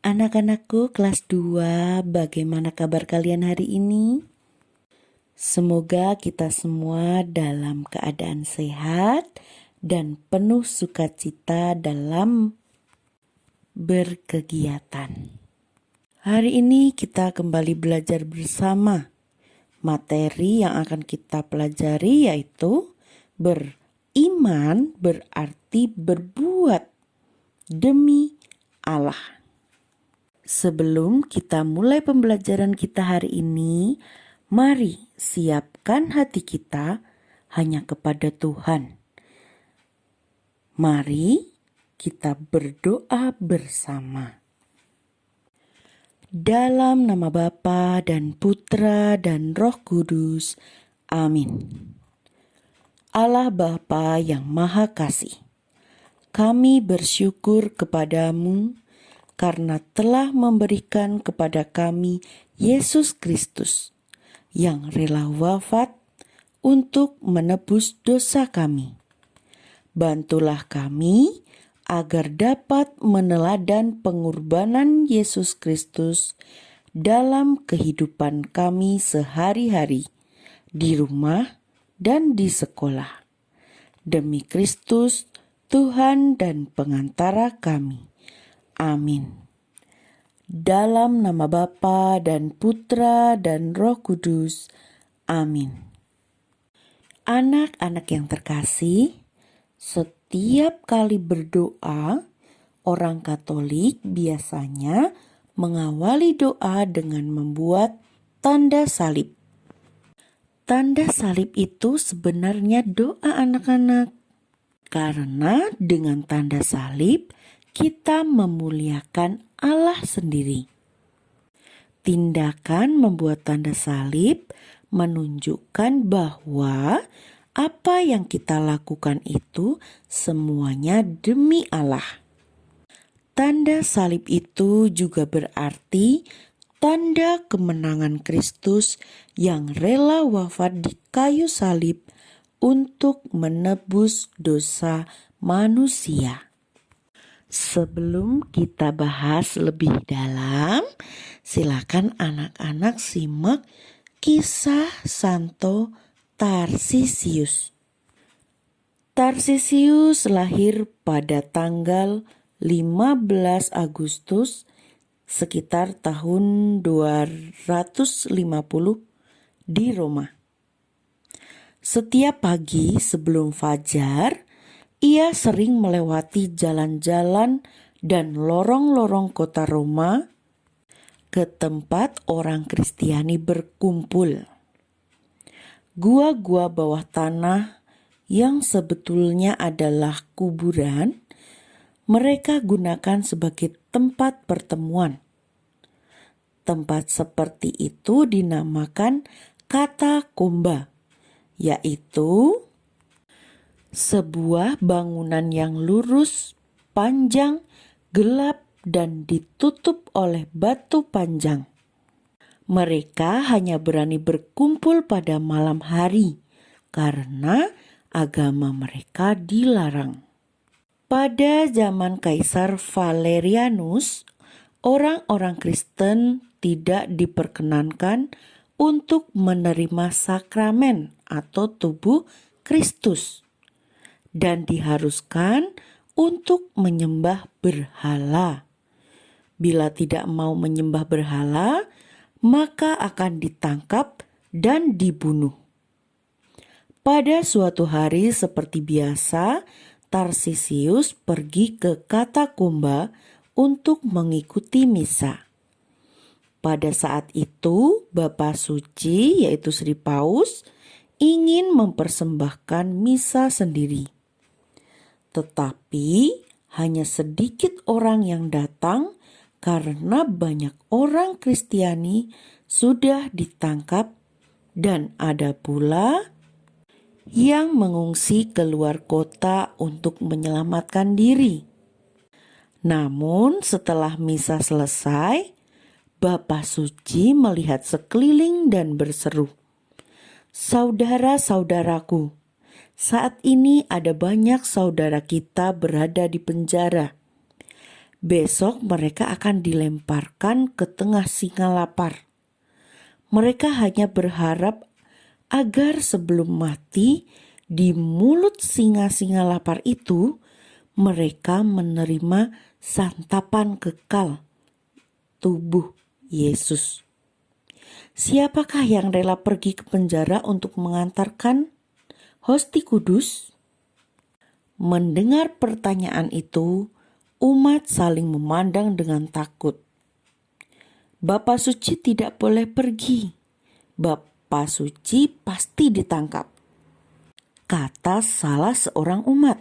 Anak-anakku kelas 2, bagaimana kabar kalian hari ini? Semoga kita semua dalam keadaan sehat dan penuh sukacita dalam berkegiatan. Hari ini kita kembali belajar bersama. Materi yang akan kita pelajari yaitu beriman berarti berbuat demi Allah. Sebelum kita mulai pembelajaran kita hari ini, mari siapkan hati kita hanya kepada Tuhan. Mari kita berdoa bersama. Dalam nama Bapa dan Putra dan Roh Kudus. Amin. Allah Bapa yang Maha Kasih, kami bersyukur kepadamu karena telah memberikan kepada kami Yesus Kristus yang rela wafat untuk menebus dosa kami. Bantulah kami agar dapat meneladan pengorbanan Yesus Kristus dalam kehidupan kami sehari-hari, di rumah dan di sekolah. Demi Kristus, Tuhan dan pengantara kami. Amin. Dalam nama Bapa dan Putra dan Roh Kudus. Amin. Anak-anak yang terkasih, setiap kali berdoa, orang Katolik biasanya mengawali doa dengan membuat tanda salib. Tanda salib itu sebenarnya doa anak-anak. Karena dengan tanda salib, kita memuliakan Allah sendiri. Tindakan membuat tanda salib menunjukkan bahwa apa yang kita lakukan itu semuanya demi Allah. Tanda salib itu juga berarti tanda kemenangan Kristus yang rela wafat di kayu salib untuk menebus dosa manusia. Sebelum kita bahas lebih dalam, silakan anak-anak simak kisah Santo Tarsisius. Tarsisius lahir pada tanggal 15 Agustus sekitar tahun 250 di Roma. Setiap pagi sebelum fajar, ia sering melewati jalan-jalan dan lorong-lorong kota Roma ke tempat orang Kristiani berkumpul. Gua-gua bawah tanah yang sebetulnya adalah kuburan, mereka gunakan sebagai tempat pertemuan. Tempat seperti itu dinamakan katakomba, yaitu sebuah bangunan yang lurus, panjang, gelap, dan ditutup oleh batu panjang. Mereka hanya berani berkumpul pada malam hari karena agama mereka dilarang. Pada zaman Kaisar Valerianus, orang-orang Kristen tidak diperkenankan untuk menerima sakramen atau tubuh Kristus dan diharuskan untuk menyembah berhala. Bila tidak mau menyembah berhala, maka akan ditangkap dan dibunuh. Pada suatu hari seperti biasa, Tarsisius pergi ke katakomba untuk mengikuti misa. Pada saat itu, Bapa Suci yaitu Sri Paus ingin mempersembahkan misa sendiri. Tetapi hanya sedikit orang yang datang karena banyak orang Kristiani sudah ditangkap dan ada pula yang mengungsi keluar kota untuk menyelamatkan diri. Namun setelah misa selesai, Bapa Suci melihat sekeliling dan berseru, "Saudara-saudaraku, saat ini ada banyak saudara kita berada di penjara. Besok mereka akan dilemparkan ke tengah singa lapar. Mereka hanya berharap agar sebelum mati di mulut singa-singa lapar itu, mereka menerima santapan kekal tubuh Yesus. Siapakah yang rela pergi ke penjara untuk mengantarkan hostia kudus? Mendengar pertanyaan itu, umat saling memandang dengan takut. Bapa Suci tidak boleh pergi. Bapa Suci pasti ditangkap, kata salah seorang umat.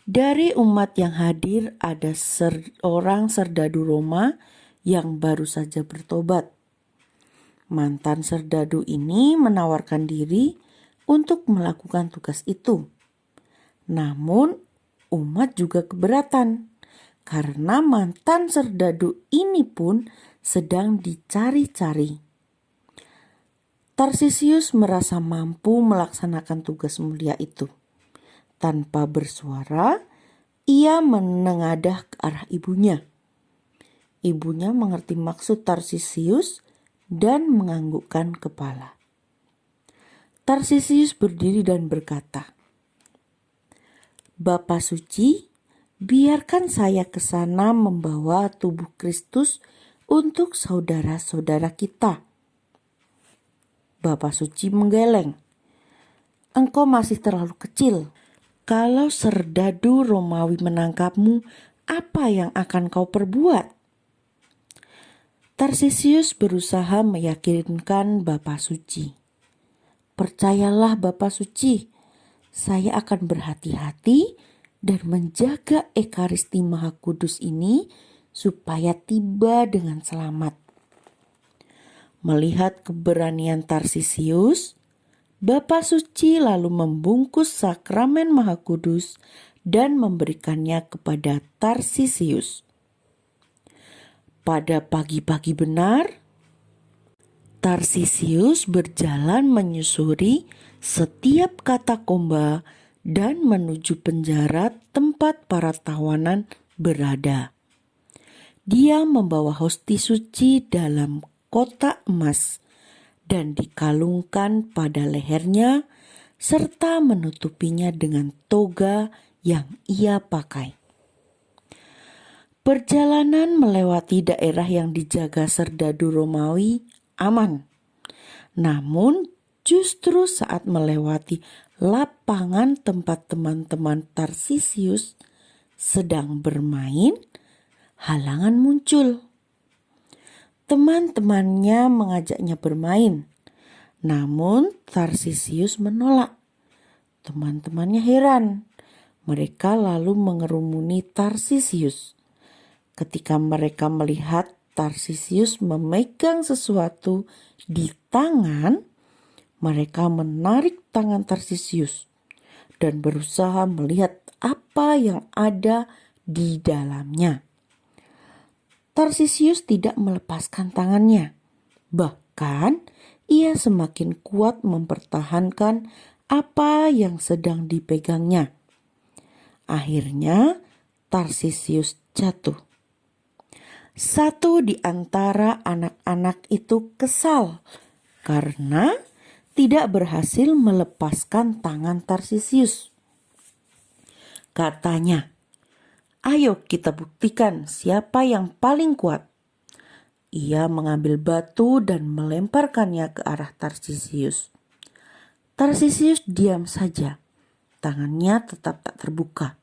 Dari umat yang hadir ada seorang serdadu Roma yang baru saja bertobat. Mantan serdadu ini menawarkan diri untuk melakukan tugas itu. Namun umat juga keberatan karena mantan serdadu ini pun sedang dicari-cari. Tarsisius merasa mampu melaksanakan tugas mulia itu. Tanpa bersuara, ia menengadah ke arah ibunya. Ibunya mengerti maksud Tarsisius dan menganggukkan kepala. Tarsisius berdiri dan berkata, "Bapa Suci, biarkan saya ke sana membawa tubuh Kristus untuk saudara-saudara kita." Bapa Suci menggeleng. "Engkau masih terlalu kecil. Kalau serdadu Romawi menangkapmu, apa yang akan kau perbuat?" Tarsisius berusaha meyakinkan Bapa Suci. "Percayalah Bapa Suci, saya akan berhati-hati dan menjaga Ekaristi Maha Kudus ini supaya tiba dengan selamat." Melihat keberanian Tarsisius, Bapa Suci lalu membungkus sakramen Maha Kudus dan memberikannya kepada Tarsisius. Pada pagi-pagi benar, Tarsisius berjalan menyusuri setiap katakomba dan menuju penjara tempat para tawanan berada. Dia membawa hostia suci dalam kotak emas dan dikalungkan pada lehernya serta menutupinya dengan toga yang ia pakai. Perjalanan melewati daerah yang dijaga serdadu Romawi aman. Namun justru saat melewati lapangan tempat teman-teman Tarsisius sedang bermain, halangan muncul. Teman-temannya mengajaknya bermain, namun Tarsisius menolak. Teman-temannya heran. Mereka lalu mengerumuni Tarsisius. Ketika mereka melihat Tarsisius memegang sesuatu di tangan, mereka menarik tangan Tarsisius dan berusaha melihat apa yang ada di dalamnya. Tarsisius tidak melepaskan tangannya. Bahkan ia semakin kuat mempertahankan apa yang sedang dipegangnya. Akhirnya Tarsisius jatuh. Satu di antara anak-anak itu kesal karena tidak berhasil melepaskan tangan Tarsisius. Katanya, "Ayo kita buktikan siapa yang paling kuat." Ia mengambil batu dan melemparkannya ke arah Tarsisius. Tarsisius diam saja, tangannya tetap tak terbuka.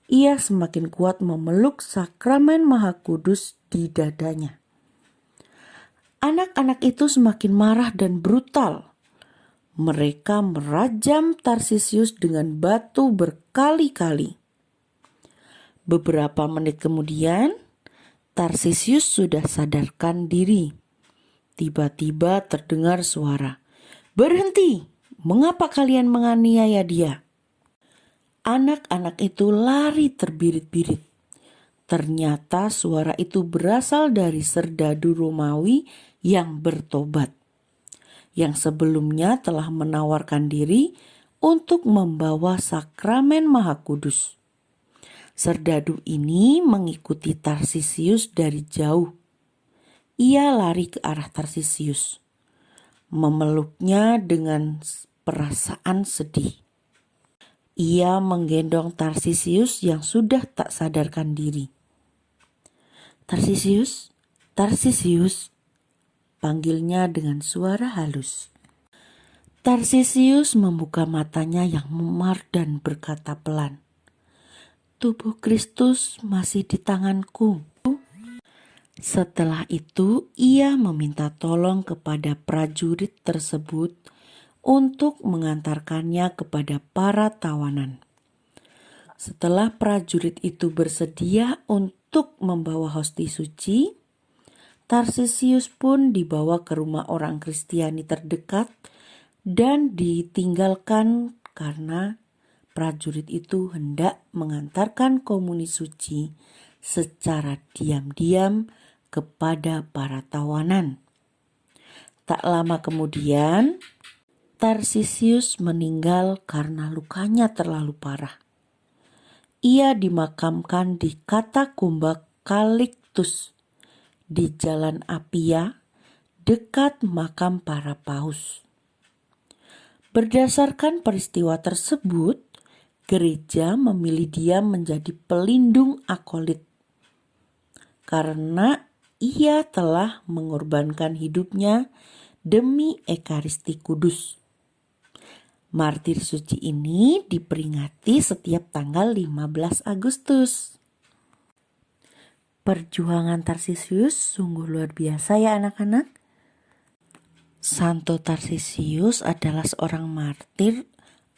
Ia semakin kuat memeluk sakramen Maha Kudus di dadanya. Anak-anak itu semakin marah dan brutal. Mereka merajam Tarsisius dengan batu berkali-kali. Beberapa menit kemudian, Tarsisius sudah sadarkan diri. Tiba-tiba terdengar suara, "Berhenti! Mengapa kalian menganiaya dia?" Anak-anak itu lari terbirit-birit. Ternyata suara itu berasal dari serdadu Romawi yang bertobat, yang sebelumnya telah menawarkan diri untuk membawa sakramen Maha Kudus. Serdadu ini mengikuti Tarsisius dari jauh. Ia lari ke arah Tarsisius, memeluknya dengan perasaan sedih. Ia menggendong Tarsisius yang sudah tak sadarkan diri. "Tarsisius, Tarsisius," panggilnya dengan suara halus. Tarsisius membuka matanya yang memar dan berkata pelan, "Tubuh Kristus masih di tanganku." Setelah itu, ia meminta tolong kepada prajurit tersebut untuk mengantarkannya kepada para tawanan. Setelah prajurit itu bersedia untuk membawa hosti suci, Tarsisius pun dibawa ke rumah orang Kristiani terdekat dan ditinggalkan karena prajurit itu hendak mengantarkan komuni suci secara diam-diam kepada para tawanan. Tak lama kemudian, Tarsisius meninggal karena lukanya terlalu parah. Ia dimakamkan di Katakumba Calictus di Jalan Apia, dekat makam para paus. Berdasarkan peristiwa tersebut, gereja memilih dia menjadi pelindung akolit karena ia telah mengorbankan hidupnya demi Ekaristi Kudus. Martir suci ini diperingati setiap tanggal 15 Agustus. Perjuangan Tarsisius sungguh luar biasa ya anak-anak. Santo Tarsisius adalah seorang martir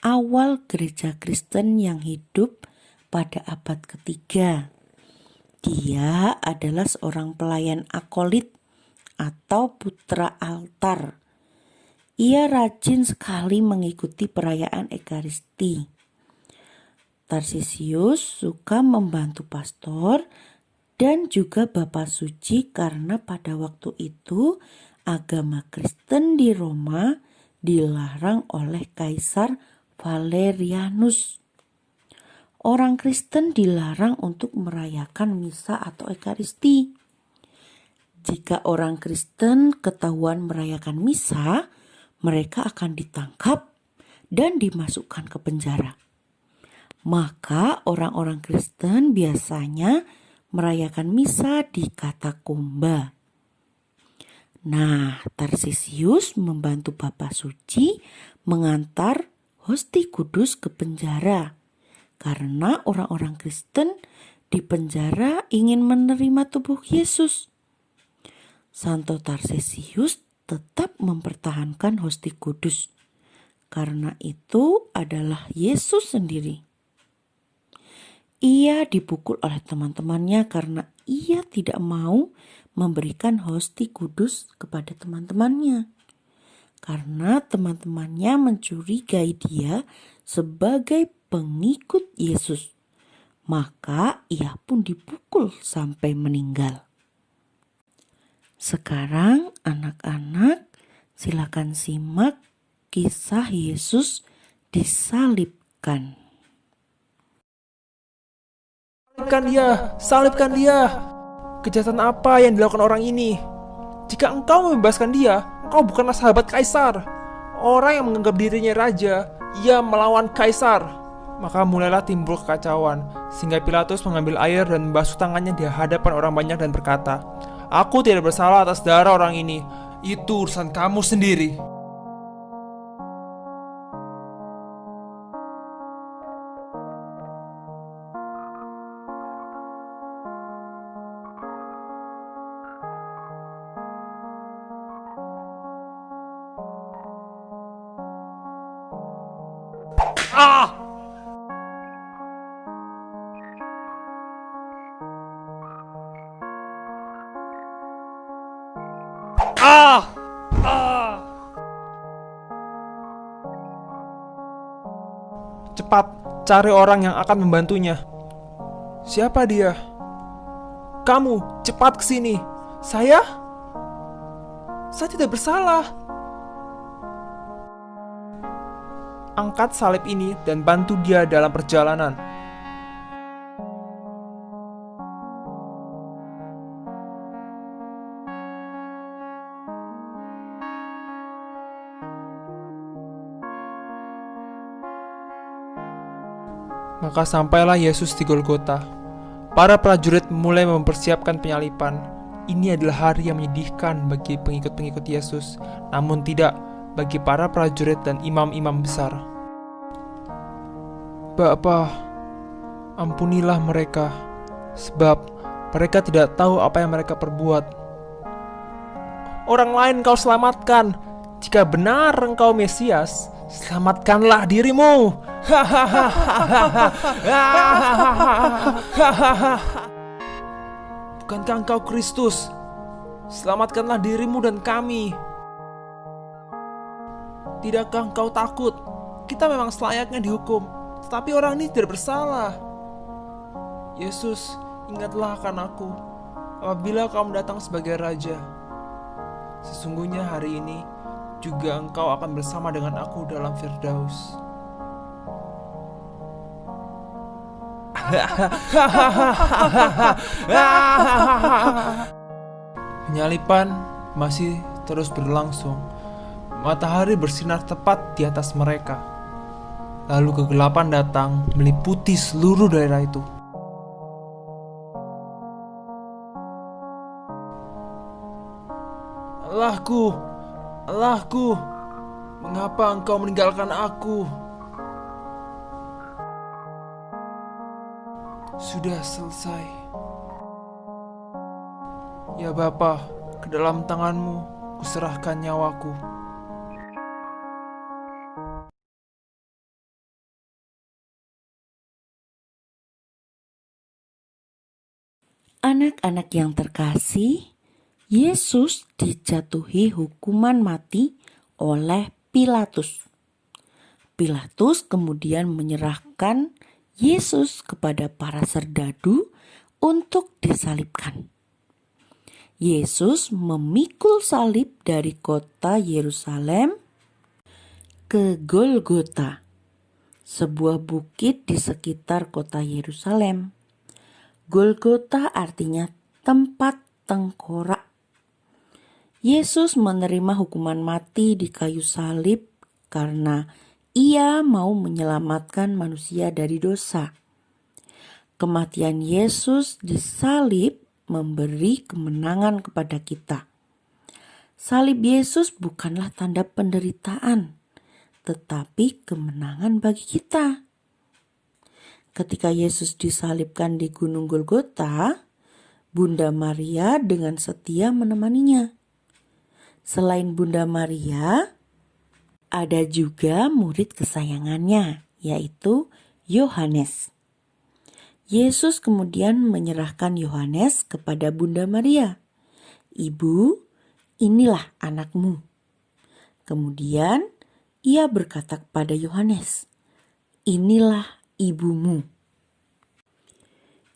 awal gereja Kristen yang hidup pada abad ketiga. Dia adalah seorang pelayan akolit atau putra altar. Ia rajin sekali mengikuti perayaan Ekaristi. Tarsisius suka membantu pastor dan juga Bapa Suci karena pada waktu itu agama Kristen di Roma dilarang oleh Kaisar Valerianus. Orang Kristen dilarang untuk merayakan misa atau Ekaristi. Jika orang Kristen ketahuan merayakan misa, mereka akan ditangkap dan dimasukkan ke penjara. Maka orang-orang Kristen biasanya merayakan misa di Katakumba. Nah, Tarsisius membantu Bapa Suci mengantar hosti kudus ke penjara. Karena orang-orang Kristen di penjara ingin menerima tubuh Yesus. Santo Tarsisius tetap mempertahankan hosti kudus. Karena itu adalah Yesus sendiri. Ia dipukul oleh teman-temannya karena ia tidak mau memberikan hosti kudus kepada teman-temannya. Karena teman-temannya mencurigai dia sebagai pengikut Yesus, maka ia pun dipukul sampai meninggal. Sekarang anak-anak silakan simak kisah Yesus disalibkan. Salibkan dia. Kejahatan apa yang dilakukan orang ini? Jika engkau membebaskan dia, engkau bukanlah sahabat Kaisar. Orang yang menganggap dirinya raja, ia melawan Kaisar. Maka mulailah timbul kekacauan, sehingga Pilatus mengambil air dan membasuh tangannya di hadapan orang banyak dan berkata, "Aku tidak bersalah atas darah orang ini. Itu urusan kamu sendiri." Ah! Ah! Ah! Cepat, cari orang yang akan membantunya. Siapa dia? Kamu, cepat ke sini. Saya tidak bersalah. Angkat salib ini dan bantu dia dalam perjalanan. Maka sampailah Yesus di Golgota. Para prajurit mulai mempersiapkan penyalipan. Ini adalah hari yang menyedihkan bagi pengikut-pengikut Yesus, namun tidak bagi para prajurit dan imam-imam besar. Bapa, ampunilah mereka, sebab mereka tidak tahu apa yang mereka perbuat. Orang lain kau selamatkan. Jika benar engkau Mesias, selamatkanlah dirimu. Bukankah engkau Kristus? Selamatkanlah dirimu dan kami. Tidakkah engkau takut? Kita memang selayaknya dihukum, tetapi orang ini tidak bersalah. Yesus, ingatlah akan aku apabila kau datang sebagai Raja. Sesungguhnya hari ini juga engkau akan bersama dengan aku dalam Firdaus. Penyalipan masih terus berlangsung. Matahari bersinar tepat di atas mereka. Lalu kegelapan datang meliputi seluruh daerah itu. Allahku, Allahku, mengapa engkau meninggalkan aku? Sudah selesai. Ya Bapa, ke dalam tangan-Mu kuserahkan nyawaku. Anak-anak yang terkasih, Yesus dijatuhi hukuman mati oleh Pilatus. Pilatus kemudian menyerahkan Yesus kepada para serdadu untuk disalibkan. Yesus memikul salib dari kota Yerusalem ke Golgota, sebuah bukit di sekitar kota Yerusalem. Golgota artinya tempat tengkorak. Yesus menerima hukuman mati di kayu salib karena Ia mau menyelamatkan manusia dari dosa. Kematian Yesus di salib memberi kemenangan kepada kita. Salib Yesus bukanlah tanda penderitaan, tetapi kemenangan bagi kita. Ketika Yesus disalibkan di Gunung Golgota, Bunda Maria dengan setia menemaninya. Selain Bunda Maria, ada juga murid kesayangannya, yaitu Yohanes. Yesus kemudian menyerahkan Yohanes kepada Bunda Maria. Ibu, inilah anakmu. Kemudian ia berkata kepada Yohanes, inilah ibumu.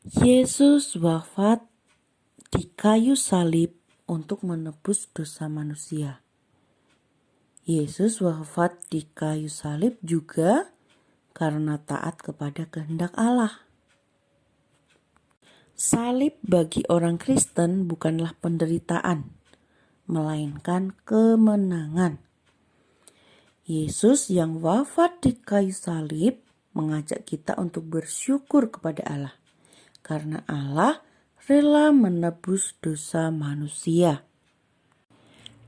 Yesus wafat di kayu salib untuk menebus dosa manusia. Yesus wafat di kayu salib juga karena taat kepada kehendak Allah. Salib bagi orang Kristen bukanlah penderitaan, melainkan kemenangan. Yesus yang wafat di kayu salib mengajak kita untuk bersyukur kepada Allah, karena Allah rela menebus dosa manusia.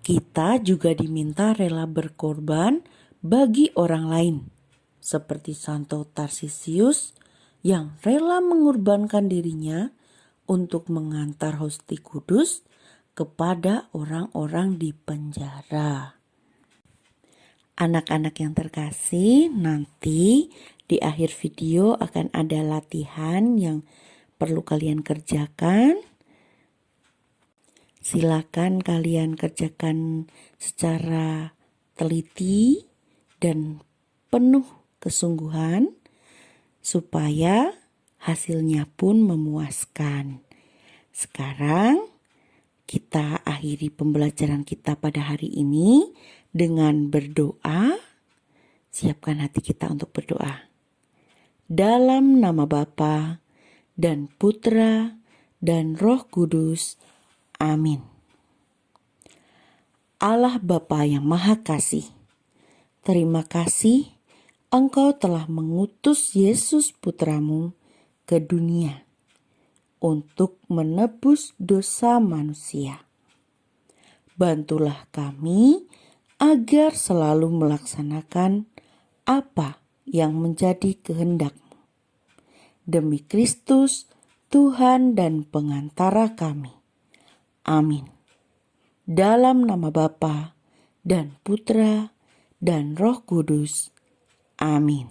Kita juga diminta rela berkorban bagi orang lain, seperti Santo Tarsisius yang rela mengorbankan dirinya untuk mengantar hosti kudus kepada orang-orang di penjara. Anak-anak yang terkasih, nanti di akhir video akan ada latihan yang perlu kalian kerjakan. Silakan kalian kerjakan secara teliti dan penuh kesungguhan supaya hasilnya pun memuaskan. Sekarang kita akhiri pembelajaran kita pada hari ini dengan berdoa. Siapkan hati kita untuk berdoa. Dalam nama Bapa dan Putra dan Roh Kudus. Amin. Allah Bapa yang Maha Kasih, terima kasih Engkau telah mengutus Yesus Putramu ke dunia untuk menebus dosa manusia. Bantulah kami agar selalu melaksanakan apa yang menjadi kehendak-Mu. Demi Kristus, Tuhan dan pengantara kami. Amin. Dalam nama Bapa dan Putra dan Roh Kudus. Amin.